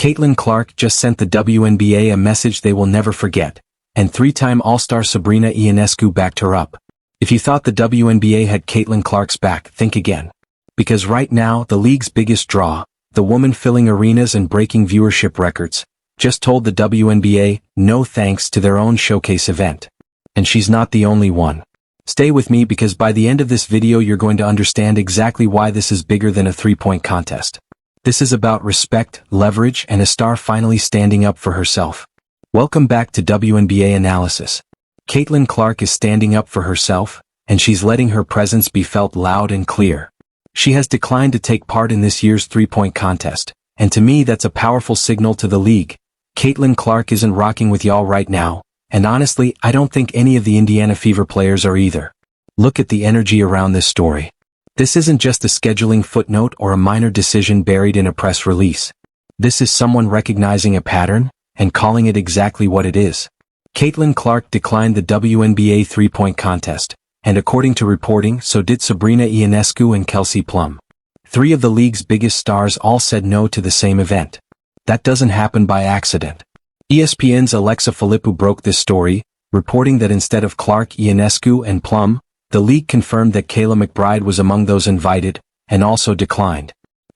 Caitlin Clark just sent the WNBA a message they will never forget, and three-time All-Star Sabrina Ionescu backed her up. If you thought the WNBA had Caitlin Clark's back, think again. Because right now, the league's biggest draw, the woman filling arenas and breaking viewership records, just told the WNBA no thanks to their own showcase event. And she's not the only one. Stay with me because by the end of this video you're going to understand exactly why this is bigger than a three-point contest. This is about respect, leverage, and a star finally standing up for herself. Welcome back to WNBA Analysis. Caitlin Clark is standing up for herself, and she's letting her presence be felt loud and clear. She has declined to take part in this year's three-point contest, and to me that's a powerful signal to the league. Caitlin Clark isn't rocking with y'all right now, and honestly, I don't think any of the Indiana Fever players are either. Look at the energy around this story. This isn't just a scheduling footnote or a minor decision buried in a press release. This is someone recognizing a pattern and calling it exactly what it is. Caitlin Clark declined the WNBA three-point contest, and according to reporting, so did Sabrina Ionescu and Kelsey Plum. Three of the league's biggest stars all said no to the same event. That doesn't happen by accident. ESPN's Alexa Filippo broke this story, reporting that instead of Clark, Ionescu, and Plum, the league confirmed that Kayla McBride was among those invited, and also declined.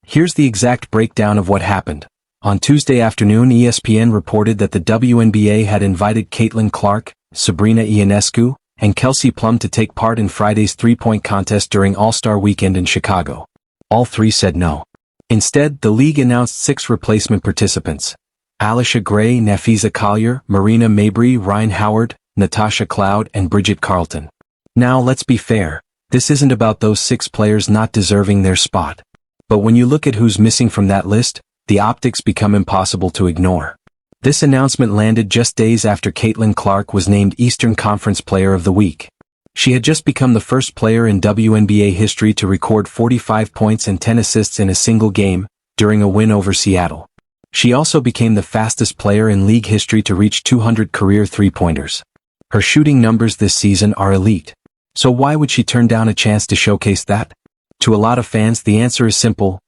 Here's the exact breakdown of what happened. On Tuesday afternoon, ESPN reported that the WNBA had invited Caitlin Clark, Sabrina Ionescu, and Kelsey Plum to take part in Friday's three-point contest during All-Star Weekend in Chicago. All three said no. Instead, the league announced 6 replacement participants: Aliyah Gray, Nafisa Collier, Marina Mabrey, Ryan Howard, Natasha Cloud, and Bridget Carlton. Now let's be fair, this isn't about those 6 players not deserving their spot. But when you look at who's missing from that list, the optics become impossible to ignore. This announcement landed just days after Caitlin Clark was named Eastern Conference Player of the Week. She had just become the first player in WNBA history to record 45 points and 10 assists in a single game, during a win over Seattle. She also became the fastest player in league history to reach 200 career three-pointers. Her shooting numbers this season are elite. So why would she turn down a chance to showcase that? To a lot of fans, the answer is simple.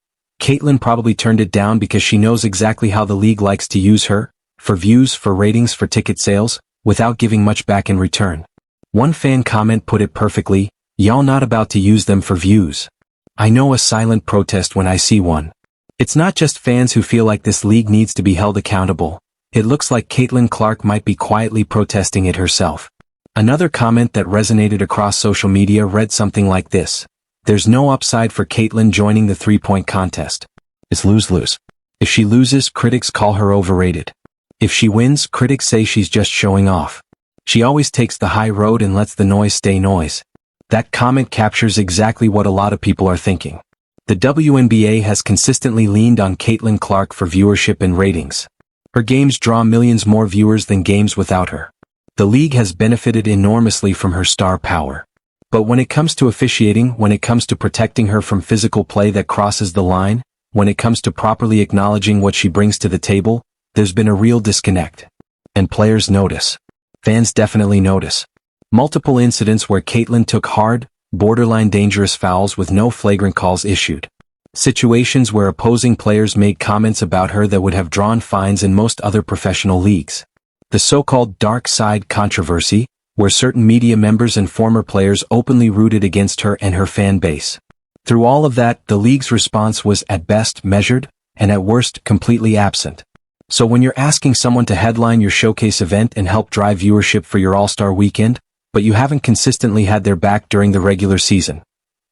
Caitlin probably turned it down because she knows exactly how the league likes to use her, for views, for ratings, for ticket sales, without giving much back in return. One fan comment put it perfectly, "Y'all not about to use them for views." I know a silent protest when I see one. It's not just fans who feel like this league needs to be held accountable. It looks like Caitlin Clark might be quietly protesting it herself. Another comment that resonated across social media read something like this: "There's no upside for Caitlin joining the three-point contest. It's lose-lose. If she loses, critics call her overrated. If she wins, critics say she's just showing off. She always takes the high road and lets the noise stay noise." That comment captures exactly what a lot of people are thinking. The WNBA has consistently leaned on Caitlin Clark for viewership and ratings. Her games draw millions more viewers than games without her. The league has benefited enormously from her star power. But when it comes to officiating, when it comes to protecting her from physical play that crosses the line, when it comes to properly acknowledging what she brings to the table, there's been a real disconnect. And players notice. Fans definitely notice. Multiple incidents where Caitlin took hard, borderline dangerous fouls with no flagrant calls issued. Situations where opposing players made comments about her that would have drawn fines in most other professional leagues. The so-called dark side controversy, where certain media members and former players openly rooted against her and her fan base. Through all of that, the league's response was at best measured, and at worst completely absent. So when you're asking someone to headline your showcase event and help drive viewership for your All-Star weekend, but you haven't consistently had their back during the regular season,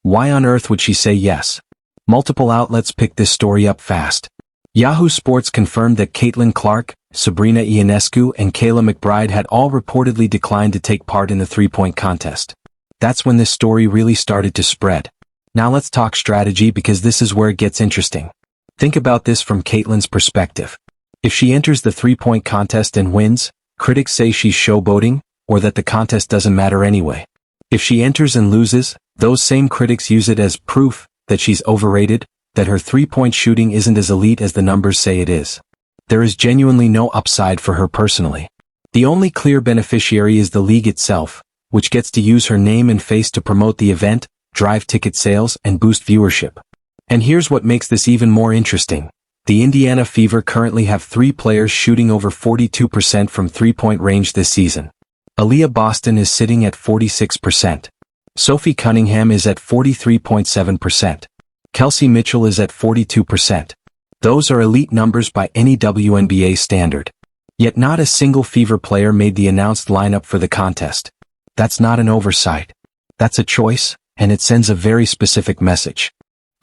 why on earth would she say yes? Multiple outlets picked this story up fast. Yahoo Sports confirmed that Caitlin Clark, Sabrina Ionescu, and Kayla McBride had all reportedly declined to take part in the three-point contest. That's when this story really started to spread. Now let's talk strategy because this is where it gets interesting. Think about this from Caitlin's perspective. If she enters the three-point contest and wins, critics say she's showboating, or that the contest doesn't matter anyway. If she enters and loses, those same critics use it as proof that she's overrated, that her three-point shooting isn't as elite as the numbers say it is. There is genuinely no upside for her personally. The only clear beneficiary is the league itself, which gets to use her name and face to promote the event, drive ticket sales, and boost viewership. And here's what makes this even more interesting. The Indiana Fever currently have 3 players shooting over 42% from three-point range this season. Aliyah Boston is sitting at 46%. Sophie Cunningham is at 43.7%. Kelsey Mitchell is at 42%. Those are elite numbers by any WNBA standard. Yet not a single Fever player made the announced lineup for the contest. That's not an oversight. That's a choice, and it sends a very specific message.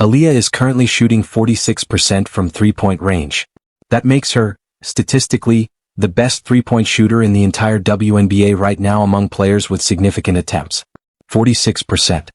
Aliyah is currently shooting 46% from three-point range. That makes her, statistically, the best three-point shooter in the entire WNBA right now among players with significant attempts. 46%.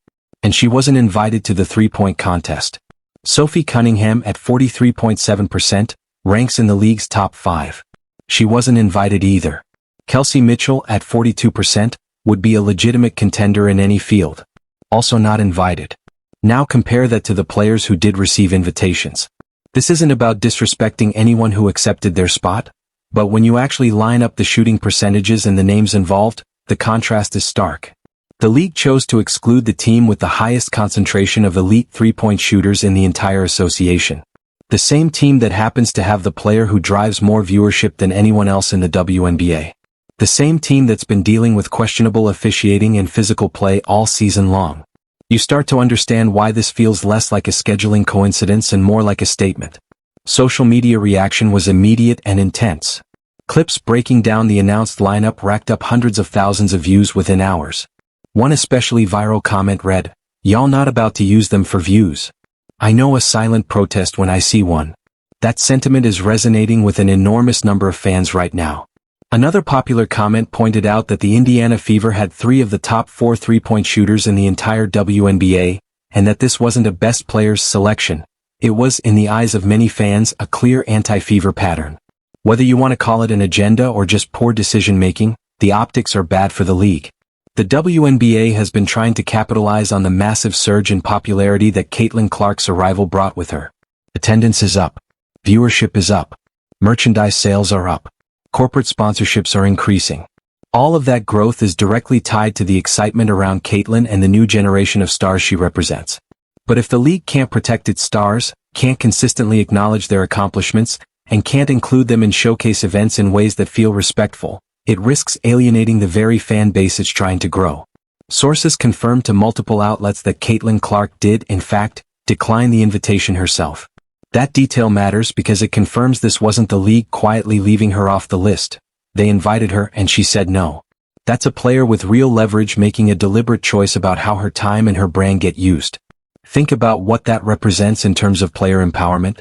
And she wasn't invited to the three-point contest. Sophie Cunningham at 43.7% ranks in the league's top 5. She wasn't invited either. Kelsey Mitchell at 42% would be a legitimate contender in any field. Also not invited. Now compare that to the players who did receive invitations. This isn't about disrespecting anyone who accepted their spot, but when you actually line up the shooting percentages and the names involved, the contrast is stark. The league chose to exclude the team with the highest concentration of elite three-point shooters in the entire association. The same team that happens to have the player who drives more viewership than anyone else in the WNBA. The same team that's been dealing with questionable officiating and physical play all season long. You start to understand why this feels less like a scheduling coincidence and more like a statement. Social media reaction was immediate and intense. Clips breaking down the announced lineup racked up hundreds of thousands of views within hours. One especially viral comment read, "Y'all not about to use them for views. I know a silent protest when I see one." That sentiment is resonating with an enormous number of fans right now. Another popular comment pointed out that the Indiana Fever had 3 of the top 4 three-point shooters in the entire WNBA, and that this wasn't a best players selection. It was, in the eyes of many fans, a clear anti-Fever pattern. Whether you want to call it an agenda or just poor decision-making, the optics are bad for the league. The WNBA has been trying to capitalize on the massive surge in popularity that Caitlin Clark's arrival brought with her. Attendance is up. Viewership is up. Merchandise sales are up. Corporate sponsorships are increasing. All of that growth is directly tied to the excitement around Caitlin and the new generation of stars she represents. But if the league can't protect its stars, can't consistently acknowledge their accomplishments, and can't include them in showcase events in ways that feel respectful, it risks alienating the very fan base it's trying to grow. Sources confirmed to multiple outlets that Caitlin Clark did, in fact, decline the invitation herself. That detail matters because it confirms this wasn't the league quietly leaving her off the list. They invited her and she said no. That's a player with real leverage making a deliberate choice about how her time and her brand get used. Think about what that represents in terms of player empowerment.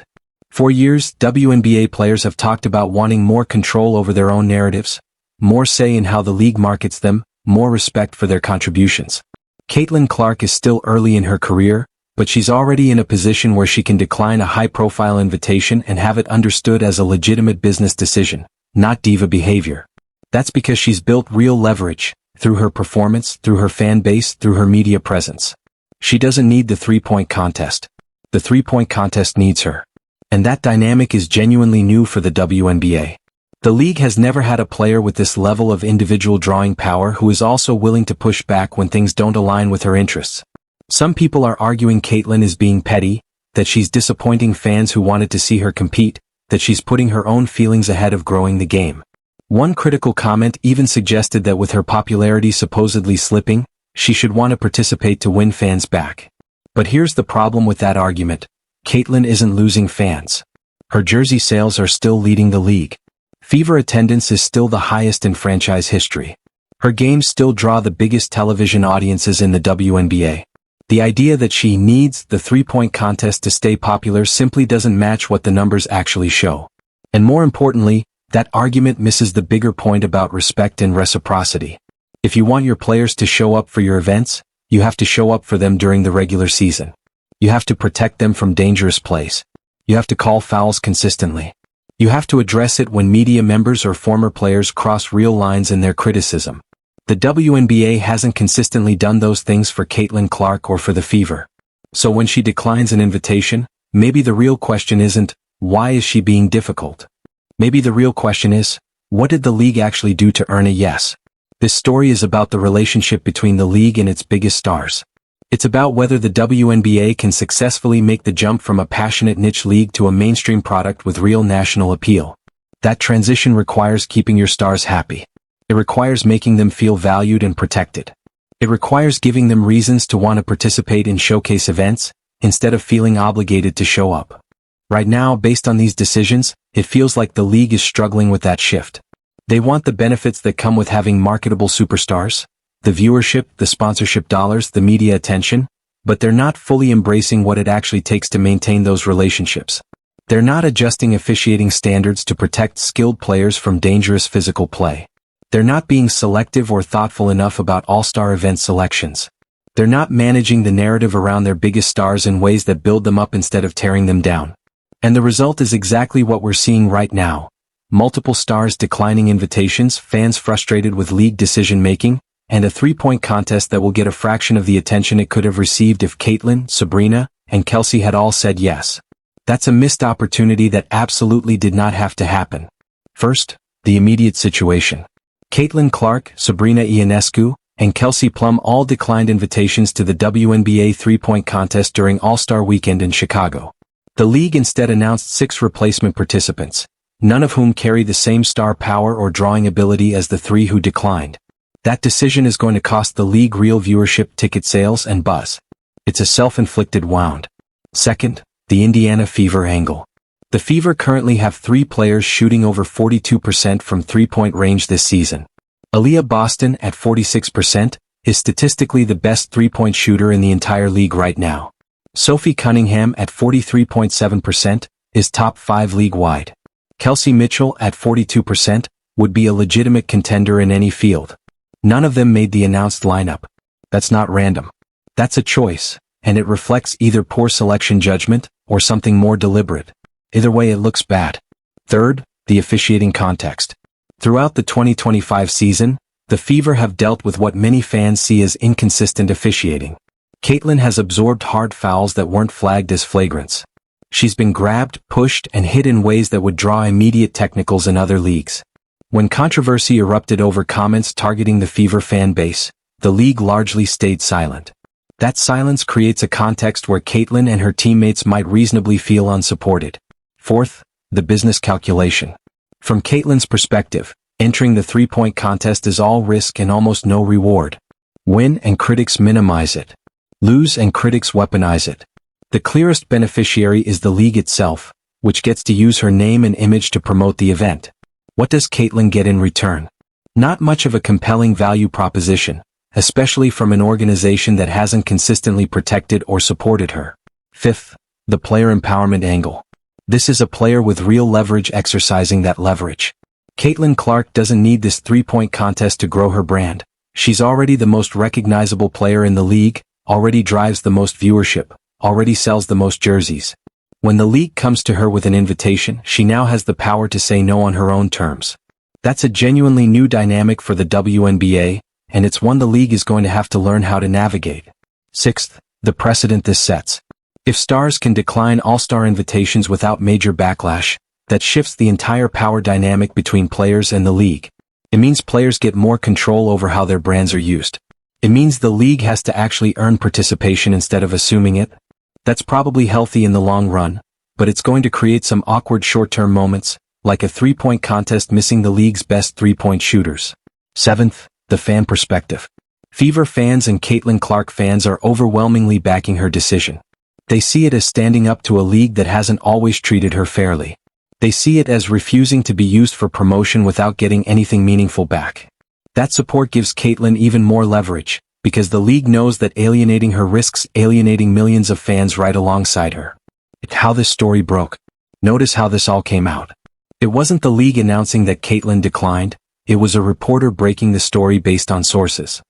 For years, WNBA players have talked about wanting more control over their own narratives, more say in how the league markets them, more respect for their contributions. Caitlin Clark is still early in her career, but she's already in a position where she can decline a high-profile invitation and have it understood as a legitimate business decision, not diva behavior. That's because she's built real leverage, through her performance, through her fan base, through her media presence. She doesn't need the three-point contest. The three-point contest needs her. And that dynamic is genuinely new for the WNBA. The league has never had a player with this level of individual drawing power who is also willing to push back when things don't align with her interests. Some people are arguing Caitlin is being petty, that she's disappointing fans who wanted to see her compete, that she's putting her own feelings ahead of growing the game. One critical comment even suggested that with her popularity supposedly slipping, she should want to participate to win fans back. But here's the problem with that argument. Caitlin isn't losing fans. Her jersey sales are still leading the league. Fever attendance is still the highest in franchise history. Her games still draw the biggest television audiences in the WNBA. The idea that she needs the three-point contest to stay popular simply doesn't match what the numbers actually show. And more importantly, that argument misses the bigger point about respect and reciprocity. If you want your players to show up for your events, you have to show up for them during the regular season. You have to protect them from dangerous plays. You have to call fouls consistently. You have to address it when media members or former players cross real lines in their criticism. The WNBA hasn't consistently done those things for Caitlin Clark or for the Fever. So when she declines an invitation, maybe the real question isn't, why is she being difficult? Maybe the real question is, what did the league actually do to earn a yes? This story is about the relationship between the league and its biggest stars. It's about whether the WNBA can successfully make the jump from a passionate niche league to a mainstream product with real national appeal. That transition requires keeping your stars happy. It requires making them feel valued and protected. It requires giving them reasons to want to participate in showcase events, instead of feeling obligated to show up. Right now, based on these decisions, it feels like the league is struggling with that shift. They want the benefits that come with having marketable superstars, the viewership, the sponsorship dollars, the media attention, but they're not fully embracing what it actually takes to maintain those relationships. They're not adjusting officiating standards to protect skilled players from dangerous physical play. They're not being selective or thoughtful enough about all-star event selections. They're not managing the narrative around their biggest stars in ways that build them up instead of tearing them down. And the result is exactly what we're seeing right now. Multiple stars declining invitations, fans frustrated with league decision-making, and a three-point contest that will get a fraction of the attention it could have received if Caitlin, Sabrina, and Kelsey had all said yes. That's a missed opportunity that absolutely did not have to happen. First, the immediate situation. Caitlin Clark, Sabrina Ionescu, and Kelsey Plum all declined invitations to the WNBA three-point contest during All-Star Weekend in Chicago. The league instead announced 6 replacement participants, none of whom carry the same star power or drawing ability as the 3 who declined. That decision is going to cost the league real viewership, ticket sales, and buzz. It's a self-inflicted wound. Second, the Indiana Fever angle. The Fever currently have 3 players shooting over 42% from three-point range this season. Aliyah Boston, at 46%, is statistically the best three-point shooter in the entire league right now. Sophie Cunningham, at 43.7%, is top 5 league-wide. Kelsey Mitchell, at 42%, would be a legitimate contender in any field. None of them made the announced lineup. That's not random. That's a choice, and it reflects either poor selection judgment or something more deliberate. Either way, it looks bad. Third, the officiating context. Throughout the 2025 season, the Fever have dealt with what many fans see as inconsistent officiating. Caitlin has absorbed hard fouls that weren't flagged as flagrants. She's been grabbed, pushed, and hit in ways that would draw immediate technicals in other leagues. When controversy erupted over comments targeting the Fever fan base, the league largely stayed silent. That silence creates a context where Caitlin and her teammates might reasonably feel unsupported. Fourth, the business calculation. From Caitlin's perspective, entering the three-point contest is all risk and almost no reward. Win and critics minimize it. Lose and critics weaponize it. The clearest beneficiary is the league itself, which gets to use her name and image to promote the event. What does Caitlin get in return? Not much of a compelling value proposition, especially from an organization that hasn't consistently protected or supported her. Fifth, the player empowerment angle. This is a player with real leverage exercising that leverage. Caitlin Clark doesn't need this three-point contest to grow her brand. She's already the most recognizable player in the league, already drives the most viewership, already sells the most jerseys. When the league comes to her with an invitation, she now has the power to say no on her own terms. That's a genuinely new dynamic for the WNBA, and it's one the league is going to have to learn how to navigate. Sixth, the precedent this sets. If stars can decline all-star invitations without major backlash, that shifts the entire power dynamic between players and the league. It means players get more control over how their brands are used. It means the league has to actually earn participation instead of assuming it. That's probably healthy in the long run, but it's going to create some awkward short-term moments, like a three-point contest missing the league's best three-point shooters. Seventh, the fan perspective. Fever fans and Caitlin Clark fans are overwhelmingly backing her decision. They see it as standing up to a league that hasn't always treated her fairly. They see it as refusing to be used for promotion without getting anything meaningful back. That support gives Caitlin even more leverage, because the league knows that alienating her risks alienating millions of fans right alongside her. How this story broke. Notice how this all came out. It wasn't the league announcing that Caitlin declined, it was a reporter breaking the story based on sources.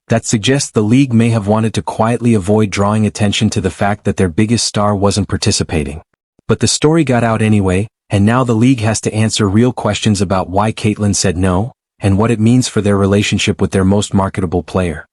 That suggests the league may have wanted to quietly avoid drawing attention to the fact that their biggest star wasn't participating. But the story got out anyway, and now the league has to answer real questions about why Caitlin said no, and what it means for their relationship with their most marketable player.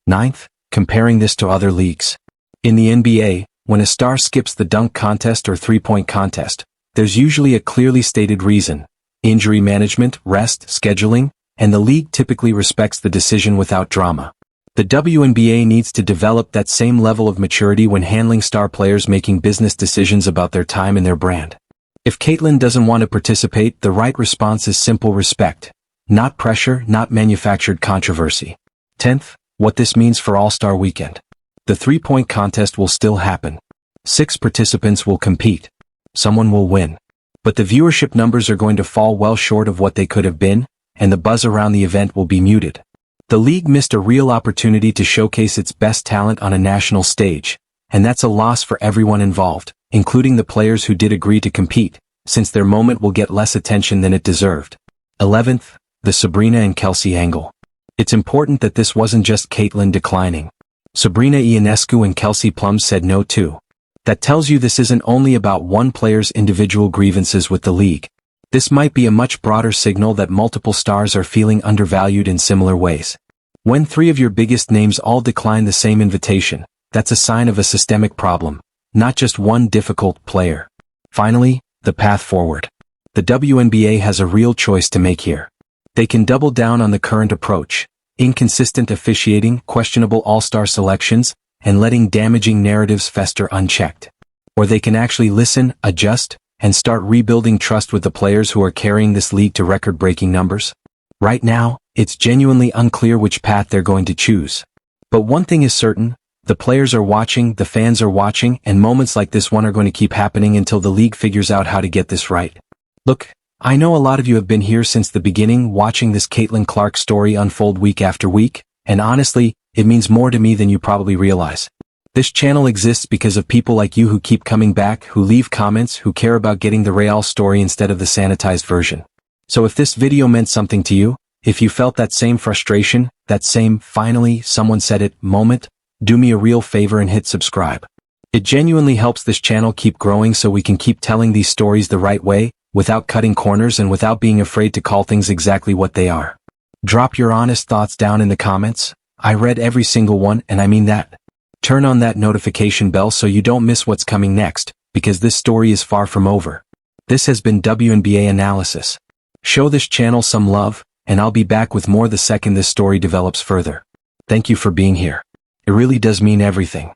Ninth, comparing this to other leagues. In the NBA, when a star skips the dunk contest or three-point contest, there's usually a clearly stated reason: injury management, rest, scheduling, and the league typically respects the decision without drama. The WNBA needs to develop that same level of maturity when handling star players making business decisions about their time and their brand. If Caitlin doesn't want to participate, the right response is simple respect. Not pressure, not manufactured controversy. 10th, what this means for All-Star Weekend. The three-point contest will still happen. 6 participants will compete. Someone will win. But the viewership numbers are going to fall well short of what they could have been, and the buzz around the event will be muted. The league missed a real opportunity to showcase its best talent on a national stage, and that's a loss for everyone involved, including the players who did agree to compete, since their moment will get less attention than it deserved. 11th, the Sabrina and Kelsey angle. It's important that this wasn't just Caitlin declining. Sabrina Ionescu and Kelsey Plum said no too. That tells you this isn't only about one player's individual grievances with the league. This might be a much broader signal that multiple stars are feeling undervalued in similar ways. When 3 of your biggest names all decline the same invitation, that's a sign of a systemic problem, not just one difficult player. Finally, the path forward. The WNBA has a real choice to make here. They can double down on the current approach, inconsistent officiating, questionable all-star selections, and letting damaging narratives fester unchecked. Or they can actually listen, adjust, and start rebuilding trust with the players who are carrying this league to record-breaking numbers. Right now, it's genuinely unclear which path they're going to choose. But one thing is certain, the players are watching, the fans are watching, and moments like this one are going to keep happening until the league figures out how to get this right. Look, I know a lot of you have been here since the beginning watching this Caitlin Clark story unfold week after week, and honestly, it means more to me than you probably realize. This channel exists because of people like you who keep coming back, who leave comments, who care about getting the real story instead of the sanitized version. So if this video meant something to you, if you felt that same frustration, that same finally someone said it moment, do me a real favor and hit subscribe. It genuinely helps this channel keep growing so we can keep telling these stories the right way, without cutting corners and without being afraid to call things exactly what they are. Drop your honest thoughts down in the comments. I read every single one, and I mean that. Turn on that notification bell so you don't miss what's coming next, because this story is far from over. This has been WNBA Analysis. Show this channel some love, and I'll be back with more the second this story develops further. Thank you for being here. It really does mean everything.